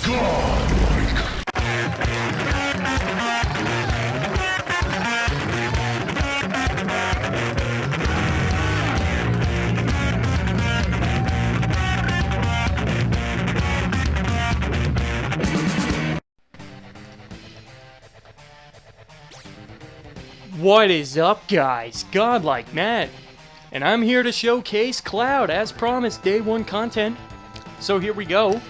What is up, guys? Godlike Matt, and I'm here to showcase Cloud as promised, day 1 content. So here we go.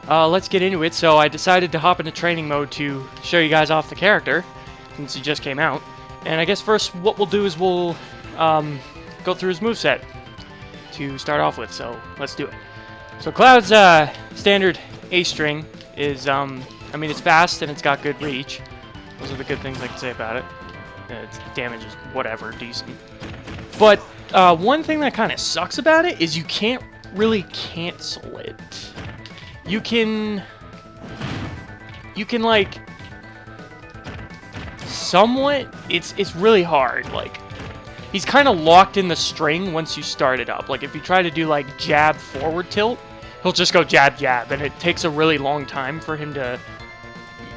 Let's get into it. So I decided to hop into training mode to show you guys off the character since he just came out. And I guess first what we'll do is we'll go through his moveset to start off with. So let's do it. So Cloud's standard A string is I mean, it's fast and it's got good reach. Those are the good things I can say about it. Its damage is whatever, decent. But one thing that kind of sucks about it is you can't really cancel it. You can like somewhat. It's really hard. Like he's kind of locked in the string once you start it up. Like if you try to do like jab forward tilt, he'll just go jab jab, and it takes a really long time for him to,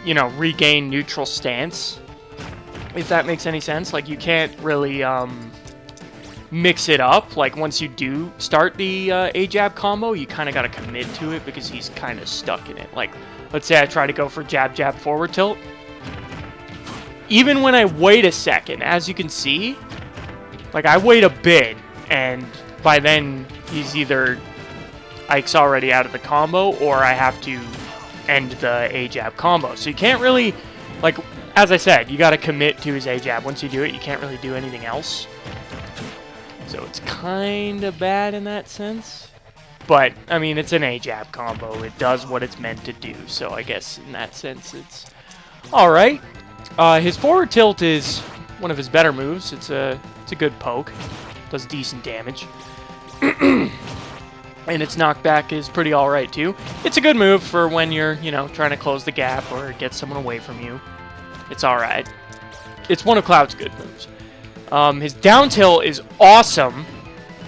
you know, regain neutral stance. If that makes any sense. Like you can't really mix it up. Like once you do start the A-jab combo, you kind of got to commit to it because he's kind of stuck in it. Like let's say I try to go for jab jab forward tilt. Even when I wait a second, as you can see, like I wait a bit, and by then he's either Ike's already out of the combo or I have to end the A-jab combo. So you can't really, like, as I said, you got to commit to his A-jab. Once you do it, you can't really do anything else. So it's kind of bad in that sense. But, I mean, it's an A-jab combo. It does what it's meant to do. So I guess in that sense, it's alright. His forward tilt is one of his better moves. It's a good poke. Does decent damage. And its knockback is pretty alright, too. It's a good move for when you're, you know, trying to close the gap or get someone away from you. It's alright. It's one of Cloud's good moves. His down tilt is awesome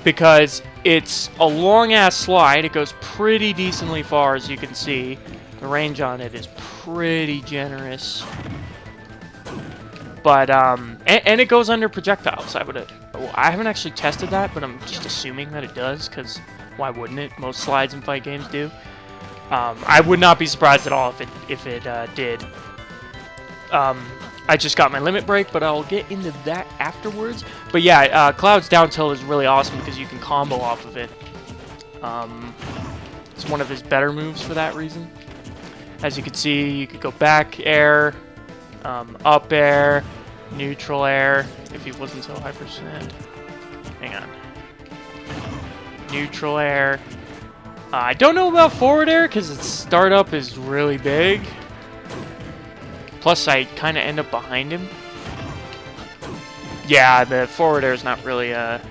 because it's a long-ass slide. It goes pretty decently far, as you can see. The range on it is pretty generous. But, and it goes under projectiles. I haven't actually tested that, but I'm just assuming that it does, because why wouldn't it? Most slides in fight games do. I would not be surprised at all if it did. I just got my limit break, but I'll get into that afterwards. But yeah, Cloud's down tilt is really awesome because you can combo off of it. It's one of his better moves for that reason. As you can see, you could go back air, up air, neutral air, if he wasn't so high percent. Hang on. Neutral air. I don't know about forward air because its startup is really big. Plus, I kind of end up behind him. Yeah, the forward air is not really an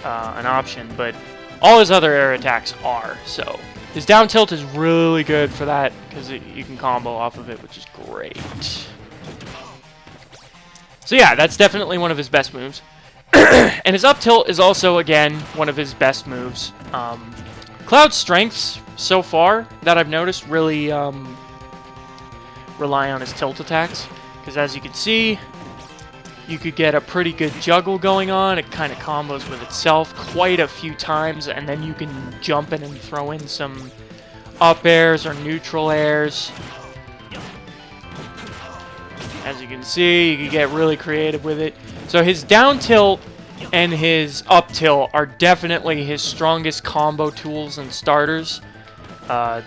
option, but all his other air attacks are. So his down tilt is really good for that because you can combo off of it, which is great. So yeah, that's definitely one of his best moves. And his up tilt is also, again, one of his best moves. Cloud's strengths so far that I've noticed really rely on his tilt attacks, because as you can see, you could get a pretty good juggle going on. It kind of combos with itself quite a few times, and then you can jump in and throw in some up airs or neutral airs. As you can see, you can get really creative with it. So his down tilt and his up tilt are definitely his strongest combo tools and starters.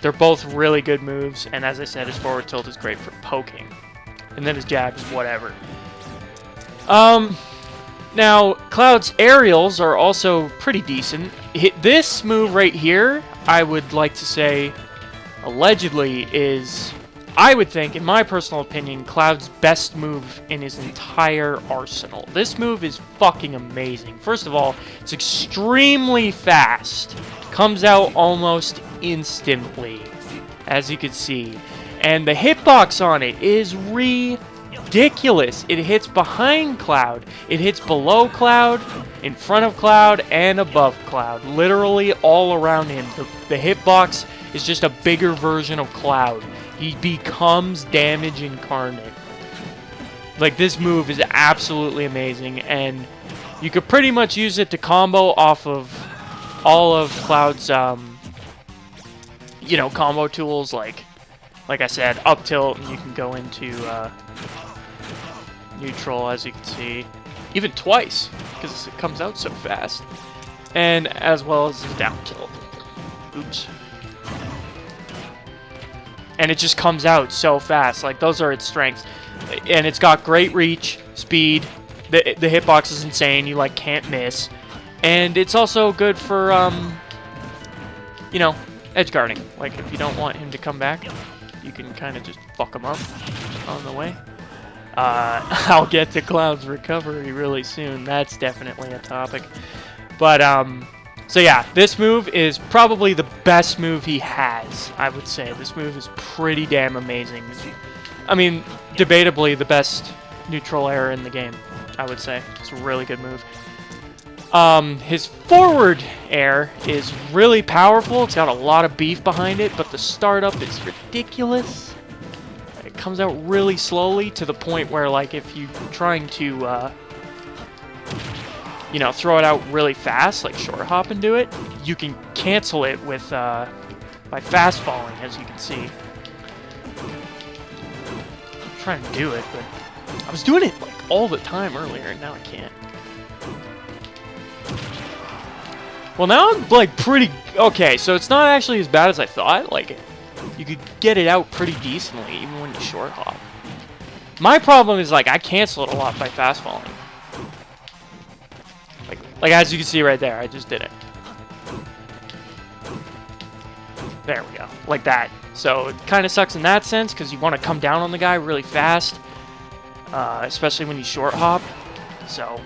They're both really good moves, and as I said, his forward tilt is great for poking. And then his jab is whatever. Now, Cloud's aerials are also pretty decent. This move right here, I would like to say, allegedly, is, I would think, in my personal opinion, Cloud's best move in his entire arsenal. This move is fucking amazing. First of all, it's extremely fast. Comes out almost instantly, as you can see. And the hitbox on it is ridiculous. It hits behind Cloud. It hits below Cloud. in front of Cloud and above Cloud. Literally all around him. The hitbox is just a bigger version of Cloud. He becomes damage incarnate. Like, this move is absolutely amazing, and you could pretty much use it to combo off of all of Cloud's, you know, combo tools, like I said, up tilt, and you can go into neutral, as you can see, even twice, because it comes out so fast, and as well as down tilt. Oops. And it just comes out so fast. Like, those are its strengths. And it's got great reach, speed. The hitbox is insane. You, like, can't miss. And it's also good for, you know, edge guarding. Like, if you don't want him to come back, you can kind of just fuck him up on the way. I'll get to Cloud's recovery really soon. That's definitely a topic. But, so yeah, this move is probably the best move he has, I would say. This move is pretty damn amazing. I mean, debatably the best neutral air in the game, I would say. It's a really good move. His forward air is really powerful. It's got a lot of beef behind it, but the startup is ridiculous. It comes out really slowly to the point where, like, if you're trying to, you know, throw it out really fast, like short hop and do it, you can cancel it with, by fast falling, as you can see. I'm trying to do it, but I was doing it, like, all the time earlier, and now I can't. Well, now I'm, like, pretty... Okay, so it's not actually as bad as I thought. Like, you could get it out pretty decently, even when you short hop. My problem is, like, I cancel it a lot by fast falling. Like, as you can see right there, I just did it. There we go. Like that. So, it kind of sucks in that sense, because you want to come down on the guy really fast. Especially when you short hop. So,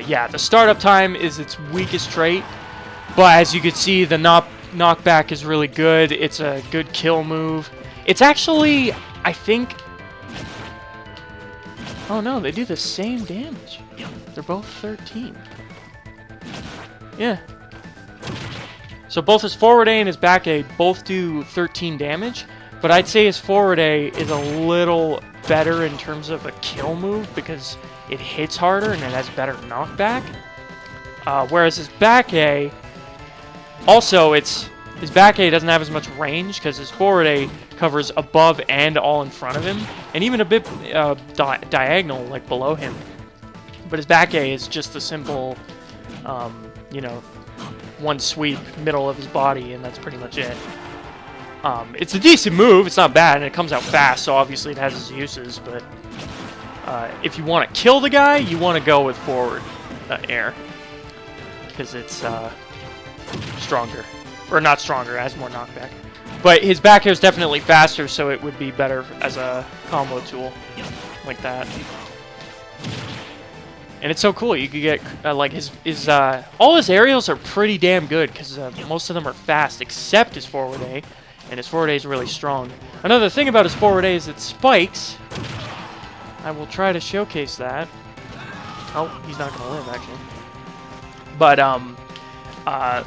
yeah, the startup time is its weakest trait. But as you can see, the knockback is really good. It's a good kill move. It's actually, I think... Oh no, they do the same damage. They're both 13. Yeah. So both his forward A and his back A both do 13 damage, but I'd say his forward A is a little better in terms of a kill move because it hits harder and it has better knockback. Whereas his back A, also his back A doesn't have as much range because his forward A covers above and all in front of him, and even a bit diagonal, like below him. But his back A is just a simple, you know, one sweep, middle of his body, and that's pretty much it. It's a decent move, it's not bad, and it comes out fast, so obviously it has its uses, but if you want to kill the guy, you want to go with forward air, because it's stronger. Or not stronger, it has more knockback. But his back air is definitely faster, so it would be better as a combo tool, like that. And it's so cool. You could get like all his aerials are pretty damn good because most of them are fast, except his forward A, and his forward A is really strong. Another thing about his forward A is it spikes. I will try to showcase that. Oh, he's not gonna live actually. But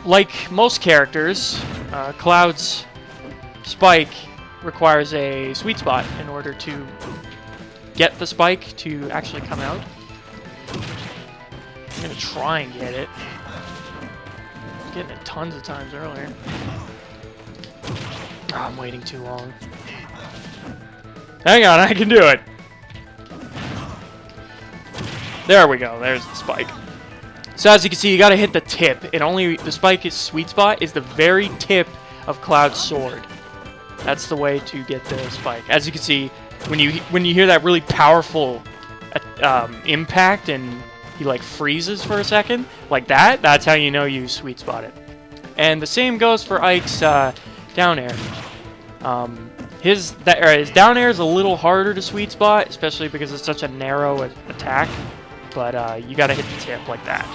like most characters, Cloud's spike requires a sweet spot in order to get the spike to actually come out. I'm gonna try and get it. I'm getting it tons of times earlier. Oh, I'm waiting too long. Hang on, I can do it. There we go. There's the spike. So as you can see, you gotta hit the tip. The spike is sweet spot is the very tip of Cloud's sword. That's the way to get the spike. As you can see, when you hear that really powerful impact and he like freezes for a second, like that, that's how you know you sweet spot it. And the same goes for Ike's down air. His down air is a little harder to sweet spot, especially because it's such a narrow attack. But you gotta hit the tip like that.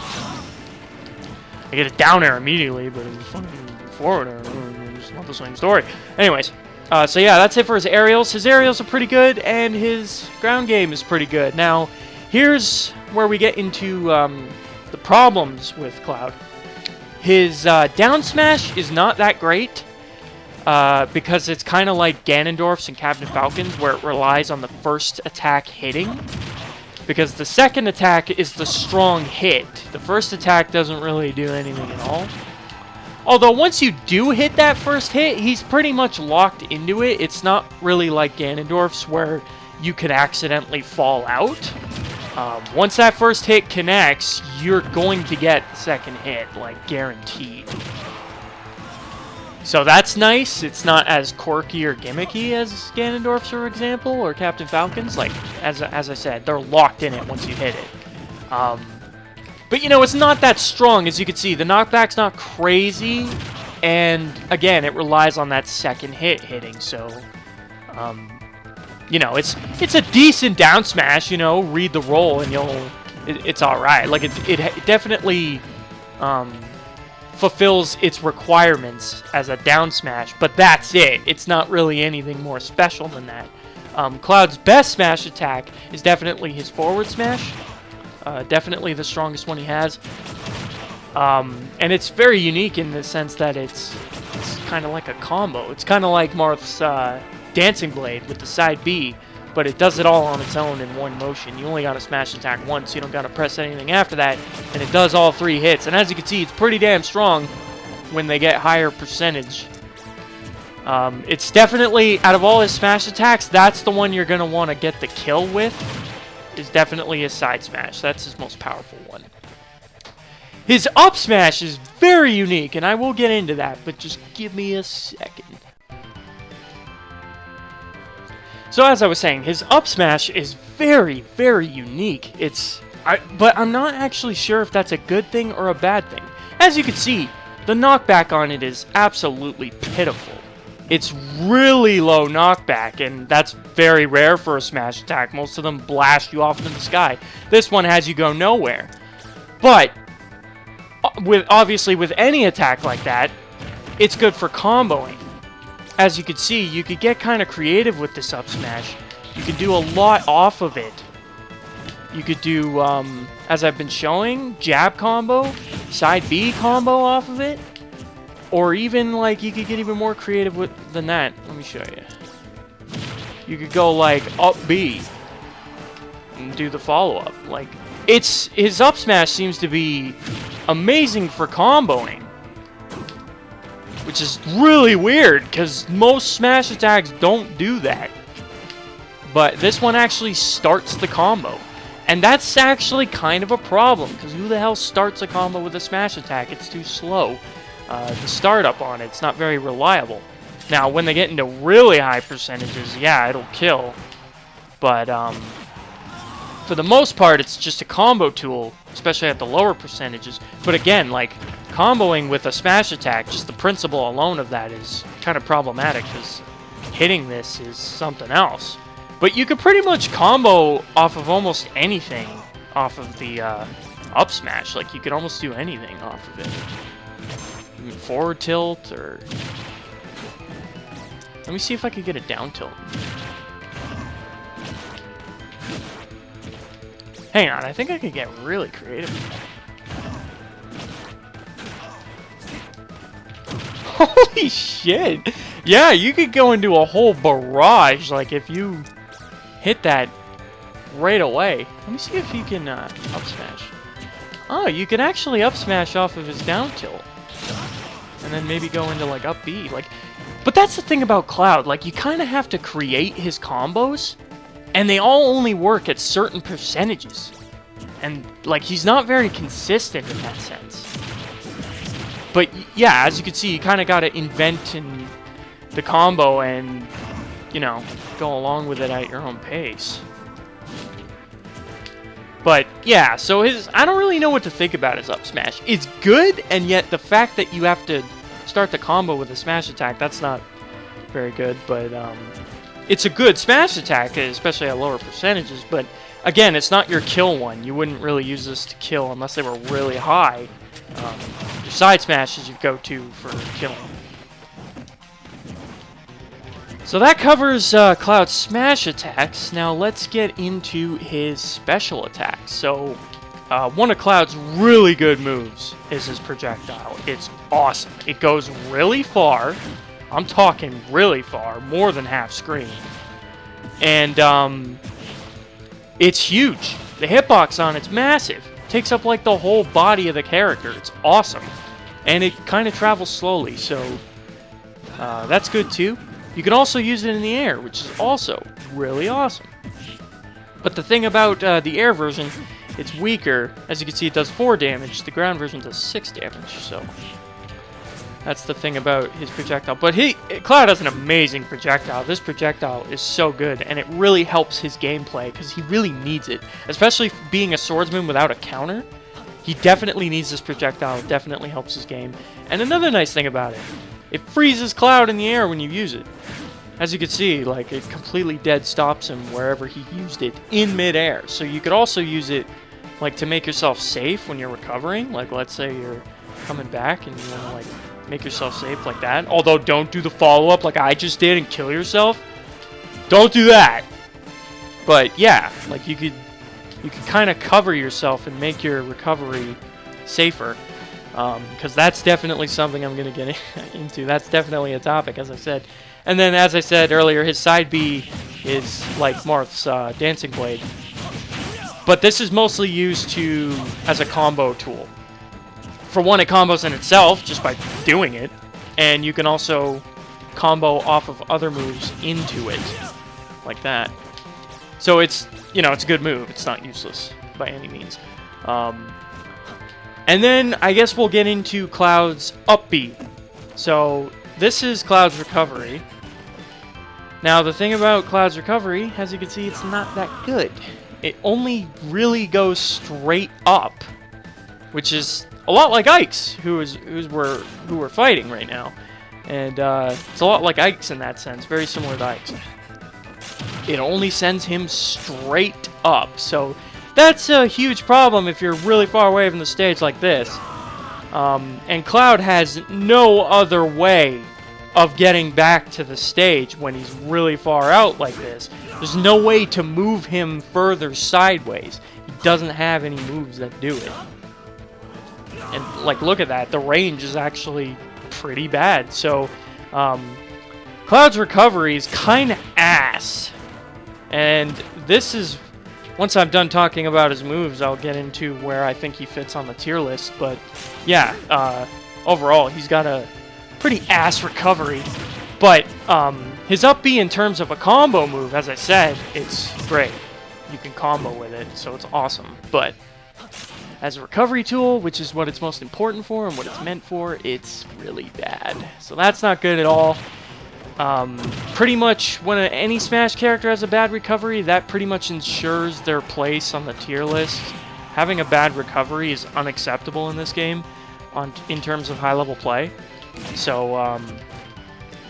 I get a down air immediately, but it's fucking forward air. It's not the same story. Anyways, so yeah, that's it for his aerials. His aerials are pretty good, and his ground game is pretty good. Now, here's where we get into the problems with Cloud. His down smash is not that great because it's kind of like Ganondorf's and Captain Falcon's, where it relies on the first attack hitting. Because the second attack is the strong hit. The first attack doesn't really do anything at all. Although once you do hit that first hit, he's pretty much locked into it. It's not really like Ganondorf's where you can accidentally fall out. Once that first hit connects, you're going to get the second hit, like guaranteed. So that's nice. It's not as quirky or gimmicky as Ganondorf's, for example, or Captain Falcon's. Like, as I said, they're locked in it once you hit it. But, you know, it's not that strong. As you can see, the knockback's not crazy. And, again, it relies on that second hit hitting. So, you know, it's a decent down smash, you know. Read the roll and it's all right. Like, it definitely fulfills its requirements as a down smash. But that's it. It's not really anything more special than that. Cloud's best smash attack is definitely his forward smash. Definitely the strongest one he has. And it's very unique in the sense that it's kind of like a combo. It's kind of like Marth's Dancing Blade with the side B, but it does it all on its own in one motion. You only got to smash attack once, you don't got to press anything after that, and it does all 3 hits. And as you can see, it's pretty damn strong when they get higher percentage. It's definitely, out of all his smash attacks, that's the one you're going to want to get the kill with. Is definitely his side smash. That's his most powerful one. His up smash is very unique, and I will get into that, but just give me a second. So as I was saying, his up smash is very, very unique. But I'm not actually sure if that's a good thing or a bad thing. As you can see, the knockback on it is absolutely pitiful. It's really low knockback, and that's very rare for a smash attack. Most of them blast you off into the sky. This one has you go nowhere. But, obviously with any attack like that, it's good for comboing. As you can see, you could get kind of creative with this up smash. You can do a lot off of it. You could do, as I've been showing, jab combo, side B combo off of it. Or even, like, you could get even more creative than that. Let me show you. You could go, like, up B and do the follow-up. Like, his up smash seems to be amazing for comboing. Which is really weird, because most smash attacks don't do that. But this one actually starts the combo. And that's actually kind of a problem, because who the hell starts a combo with a smash attack? It's too slow. The startup on it's not very reliable. Now, when they get into really high percentages, yeah, it'll kill. But for the most part, it's just a combo tool, especially at the lower percentages. But again, like, comboing with a smash attack, just the principle alone of that is kind of problematic, because hitting this is something else. But you could pretty much combo off of almost anything off of the up smash. Like, you could almost do anything off of it. Forward tilt, or... Let me see if I could get a down tilt. Hang on, I think I could get really creative with that. Holy shit! Yeah, you could go into a whole barrage, like, if you hit that right away. Let me see if you can up smash. Oh, you can actually up smash off of his down tilt. And then maybe go into, like, up B. Like, but that's the thing about Cloud. Like, you kind of have to create his combos, and they all only work at certain percentages. And, like, he's not very consistent in that sense. But, yeah, as you can see, you kind of got to invent the combo and, you know, go along with it at your own pace. But, yeah, so I don't really know what to think about his up smash. It's good, and yet the fact that you have to start the combo with a smash attack, that's not very good. But, it's a good smash attack, especially at lower percentages. But, again, it's not your kill one. You wouldn't really use this to kill unless they were really high. Your side smash is your go-to for killing. So that covers Cloud's smash attacks. Now let's get into his special attacks. So one of Cloud's really good moves is his projectile. It's awesome. It goes really far. I'm talking really far, more than half screen. And it's huge. The hitbox on it's massive. It takes up like the whole body of the character. It's awesome. And it kind of travels slowly, so that's good too. You can also use it in the air, which is also really awesome. But the thing about the air version, it's weaker. As you can see, it does 4 damage. The ground version does 6 damage, so that's the thing about his projectile. But Cloud has an amazing projectile. This projectile is so good, and it really helps his gameplay, because he really needs it. Especially being a swordsman without a counter, he definitely needs this projectile. It definitely helps his game. And another nice thing about it, it freezes Cloud in the air when you use it. As you can see, like, it completely dead stops him wherever he used it in midair. So you could also use it, like, to make yourself safe when you're recovering. Like, let's say you're coming back and you want to, like, make yourself safe like that. Although, don't do the follow-up like I just did and kill yourself. Don't do that. But, yeah, like, you could kind of cover yourself and make your recovery safer. Because that's definitely something I'm going to get into. That's definitely a topic, as I said. And then, as I said earlier, his side B is like Marth's Dancing Blade. But this is mostly used as a combo tool. For one, it combos in itself, just by doing it. And you can also combo off of other moves into it. Like that. So it's, it's a good move. It's not useless by any means. And then, I guess we'll get into Cloud's up B. So, this is Cloud's recovery. Now, the thing about Cloud's recovery, as you can see, it's not that good. It only really goes straight up, which is a lot like Ike's, who we're fighting right now. And it's a lot like Ike's in that sense, very similar to Ike's. It only sends him straight up, so that's a huge problem if you're really far away from the stage like this. And Cloud has no other way of getting back to the stage when he's really far out like this. There's no way to move him further sideways. He doesn't have any moves that do it. And, like, look at that. The range is actually pretty bad. So, Cloud's recovery is kind of ass. And this is... Once I'm done talking about his moves, I'll get into where I think he fits on the tier list. But, yeah, overall, he's got a pretty ass recovery. But his up B in terms of a combo move, as I said, it's great. You can combo with it, so it's awesome. But as a recovery tool, which is what it's most important for and what it's meant for, it's really bad. So that's not good at all. Pretty much when any Smash character has a bad recovery, that pretty much ensures their place on the tier list. Having a bad recovery is unacceptable in this game in terms of high-level play. So,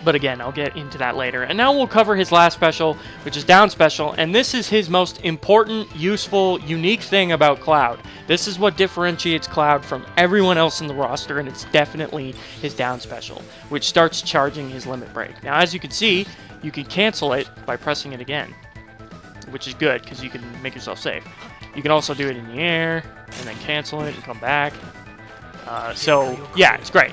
but again, I'll get into that later. And now we'll cover his last special, which is down special, and this is his most important, useful, unique thing about Cloud. This is what differentiates Cloud from everyone else in the roster, and it's definitely his down special, which starts charging his limit break. Now, as you can see, you can cancel it by pressing it again, which is good, because you can make yourself safe. You can also do it in the air, and then cancel it and come back. So, yeah, it's great.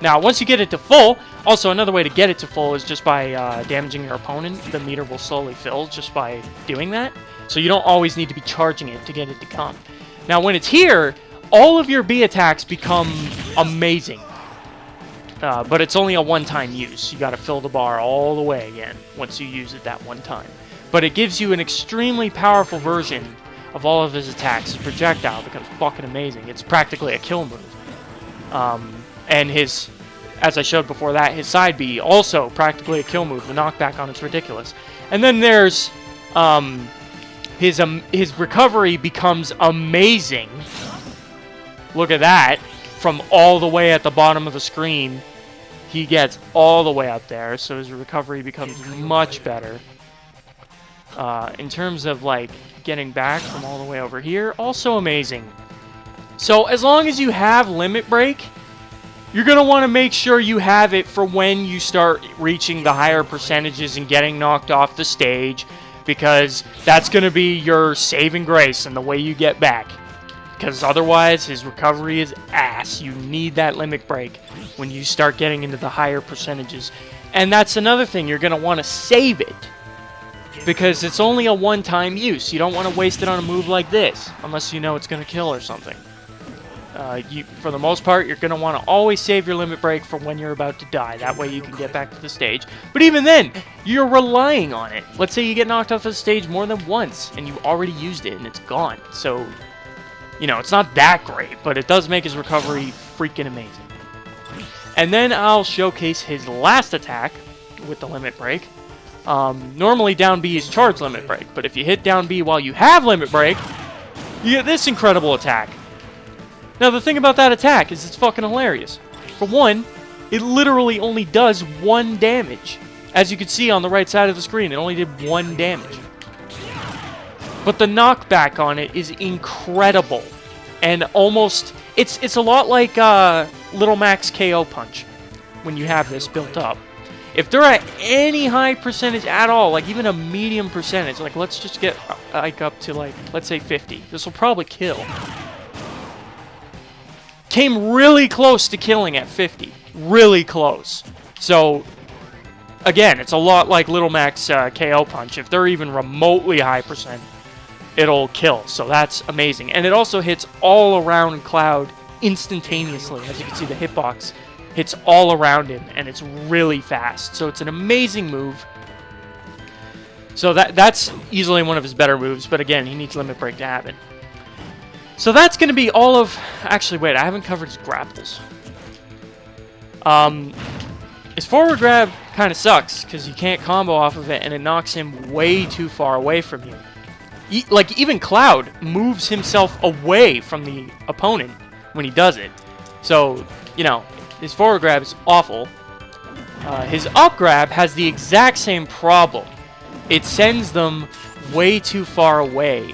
Now, once you get it to full, also another way to get it to full is just by damaging your opponent. The meter will slowly fill just by doing that. So you don't always need to be charging it to get it to come. Now, when it's here, all of your B attacks become amazing. But it's only a one-time use. You got to fill the bar all the way again once you use it that one time. But it gives you an extremely powerful version of all of his attacks. His projectile becomes fucking amazing. It's practically a kill move. And his, as I showed before that, his side B, also practically a kill move. The knockback on it's ridiculous. And then there's his recovery becomes amazing. Look at that. From all the way at the bottom of the screen, he gets all the way up there. So his recovery becomes much better. In terms of, like, getting back from all the way over here, also amazing. So as long as you have limit break, you're going to want to make sure you have it for when you start reaching the higher percentages and getting knocked off the stage, because that's going to be your saving grace and the way you get back. because otherwise his recovery is ass. You need that limit break when you start getting into the higher percentages. And that's another thing, you're going to want to save it, because it's only a one-time use. You don't want to waste it on a move like this, unless you know it's going to kill or something. For the most part, you're going to want to always save your limit break for when you're about to die. That way you can get back to the stage. But even then, you're relying on it. Let's say you get knocked off the stage more than once, and you already used it, and it's gone. So, you know, it's not that great, but it does make his recovery freaking amazing. And then I'll showcase his last attack with the limit break. Normally down B is charge limit break, but if you hit down B while you have limit break, you get this incredible attack. Now the thing about that attack is it's fucking hilarious. For one, it literally only does 1 damage. As you can see on the right side of the screen, it only did 1 damage. But the knockback on it is incredible. And almost, it's a lot like Little Mac's KO punch when you have this built up. If they're at any high percentage at all, like even a medium percentage, like let's just get like up to like, let's say 50. This will probably kill. Came really close to killing at 50. Really close. So, again, it's a lot like Little Mac's KO punch. If they're even remotely high percent, it'll kill. So that's amazing. And it also hits all around Cloud instantaneously. As you can see, the hitbox hits all around him, and it's really fast. So it's an amazing move. So that's easily one of his better moves. But again, he needs limit break to happen. So that's going to be all of... Actually, wait, I haven't covered his grapples. His forward grab kind of sucks, because you can't combo off of it, and it knocks him way too far away from you. Like, even Cloud moves himself away from the opponent when he does it. So, you know, his forward grab is awful. His up grab has the exact same problem. It sends them way too far away.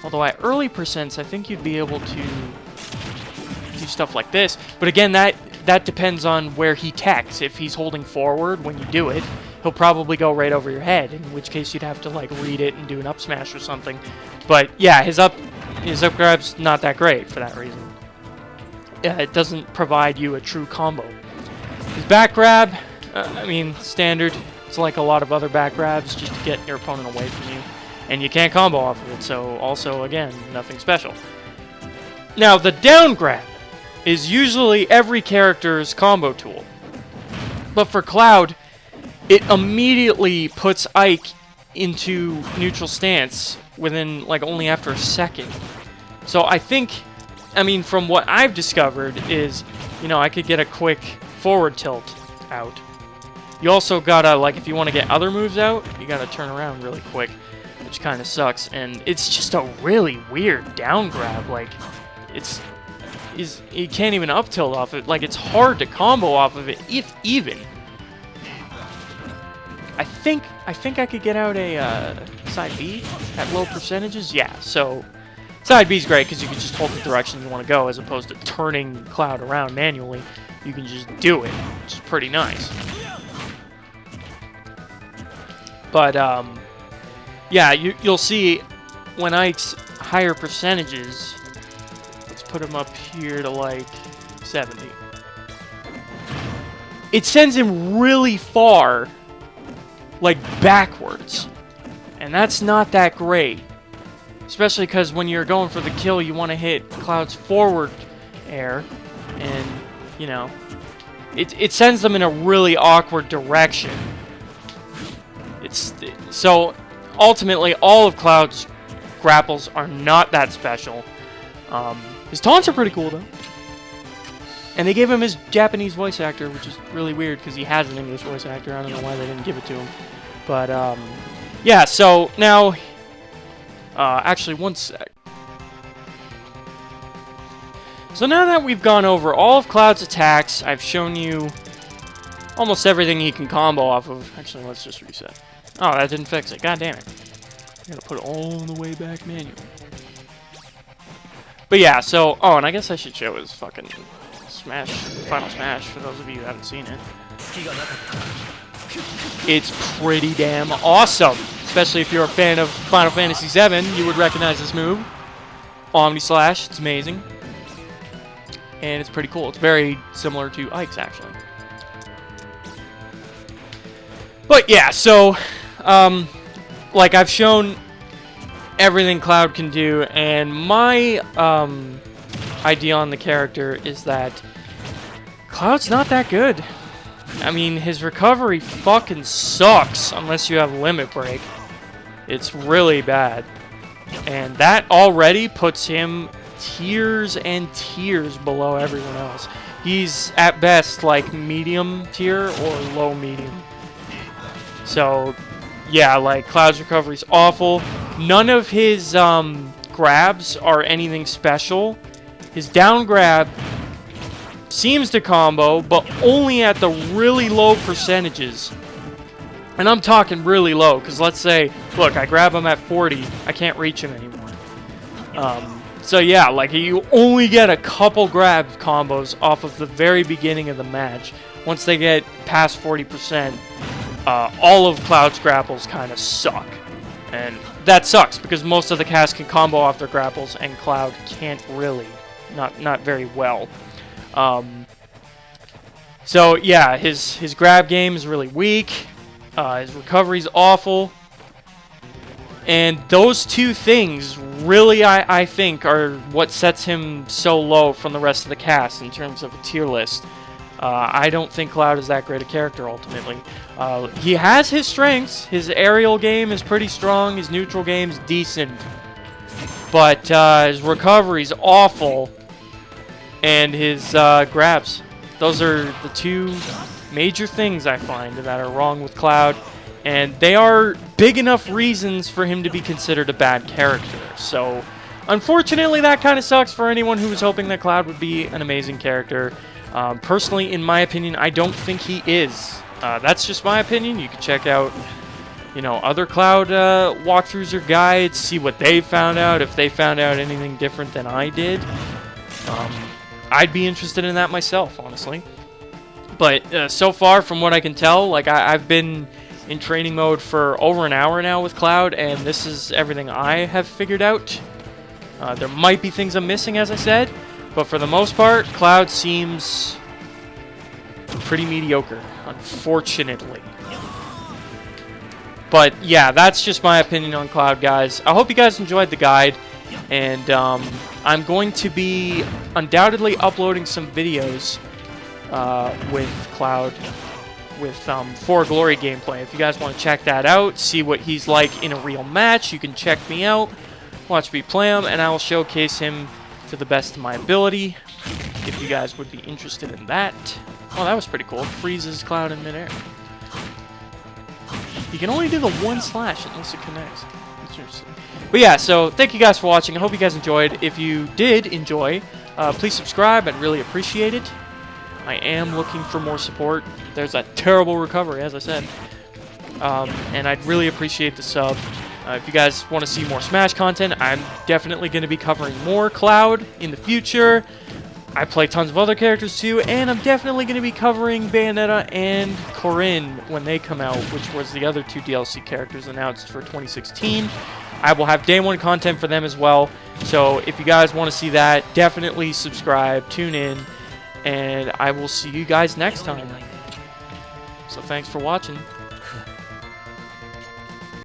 Although at early percents, I think you'd be able to do stuff like this. But again, that depends on where he techs. If he's holding forward when you do it, he'll probably go right over your head, in which case you'd have to like read it and do an up smash or something. But yeah, his up grab's not that great for that reason. Yeah, it doesn't provide you a true combo. His back grab, I mean, standard. It's like a lot of other back grabs, just to get your opponent away from you. And you can't combo off of it, so also, again, nothing special. Now, the down grab is usually every character's combo tool. But for Cloud, it immediately puts Ike into neutral stance within, like, only after a second. So I think, I mean, from what I've discovered is, you know, I could get a quick forward tilt out. You also gotta, like, if you want to get other moves out, you gotta turn around really quick, which kind of sucks. And it's just a really weird down grab. Like, you can't even up tilt off it. Like, it's hard to combo off of it, if even. I think I could get out a side B at low percentages. Yeah, so side B's great because you can just hold the direction you want to go as opposed to turning Cloud around manually. You can just do it, which is pretty nice. But yeah, you'll see when Ike's higher percentages. Let's put him up here to like 70. It sends him really far, like backwards, and that's not that great. Especially because when you're going for the kill, you want to hit Cloud's forward air, and you know, it sends them in a really awkward direction. So ultimately, all of Cloud's grapples are not that special. His taunts are pretty cool though, and they gave him his Japanese voice actor, which is really weird because he has an English voice actor. I don't know why they didn't give it to him, but yeah. So now, actually, one sec. So now that we've gone over all of Cloud's attacks, I've shown you almost everything he can combo off of. Actually, let's just reset. Oh, that didn't fix it. God damn it. I gotta put it all the way back manually. But yeah, so... Oh, and I guess I should show his fucking Smash, Final Smash, for those of you who haven't seen it. It's pretty damn awesome. Especially if you're a fan of Final Fantasy VII, you would recognize this move. Omni Slash. It's amazing. And it's pretty cool. It's very similar to Ike's, actually. But yeah, so, like I've shown everything Cloud can do, and my idea on the character is that Cloud's not that good. I mean, his recovery fucking sucks unless you have Limit Break. It's really bad. And that already puts him tiers and tiers below everyone else. He's at best like medium tier or low medium. So yeah, like Cloud's recovery's awful. None of his grabs are anything special. His down grab seems to combo, but only at the really low percentages. And I'm talking really low, because let's say, look, I grab him at 40, I can't reach him anymore. So yeah, like you only get a couple grab combos off of the very beginning of the match. Once they get past 40%, all of Cloud's grapples kind of suck. And that sucks, because most of the cast can combo off their grapples, and Cloud can't really. Not very well. So yeah, his grab game is really weak. His recovery's awful. And those two things really, I think, are what sets him so low from the rest of the cast in terms of a tier list. I don't think Cloud is that great a character, ultimately. He has his strengths. His aerial game is pretty strong. His neutral game is decent. But his recovery's awful. And his grabs. Those are the two major things I find that are wrong with Cloud. And they are big enough reasons for him to be considered a bad character. So, unfortunately, that kind of sucks for anyone who was hoping that Cloud would be an amazing character. Personally, in my opinion, I don't think he is. That's just my opinion. You can check out, you know, other Cloud walkthroughs or guides, see what they found out, if they found out anything different than I did. I'd be interested in that myself, honestly. But so far, from what I can tell, like I've been in training mode for over an hour now with Cloud, and this is everything I have figured out. There might be things I'm missing, as I said, but for the most part, Cloud seems pretty mediocre, unfortunately. But yeah, that's just my opinion on Cloud, guys. I hope you guys enjoyed the guide, and I'm going to be undoubtedly uploading some videos with Cloud, with For Glory gameplay. If you guys want to check that out, see what he's like in a real match, you can check me out, watch me play him, and I will showcase him to the best of my ability, if you guys would be interested in that. Oh, that was pretty cool. Freezes Cloud in midair. You can only do the one slash unless it connects. Interesting. But yeah, so thank you guys for watching. I hope you guys enjoyed. If you did enjoy, please subscribe. I'd really appreciate it. I am looking for more support. There's that terrible recovery, as I said. And I'd really appreciate the sub. If you guys want to see more Smash content, I'm definitely going to be covering more Cloud in the future. I play tons of other characters too, and I'm definitely going to be covering Bayonetta and Corinne when they come out, which was the other two DLC characters announced for 2016. I will have day one content for them as well, so if you guys want to see that, definitely subscribe, tune in, and I will see you guys next time. So thanks for watching.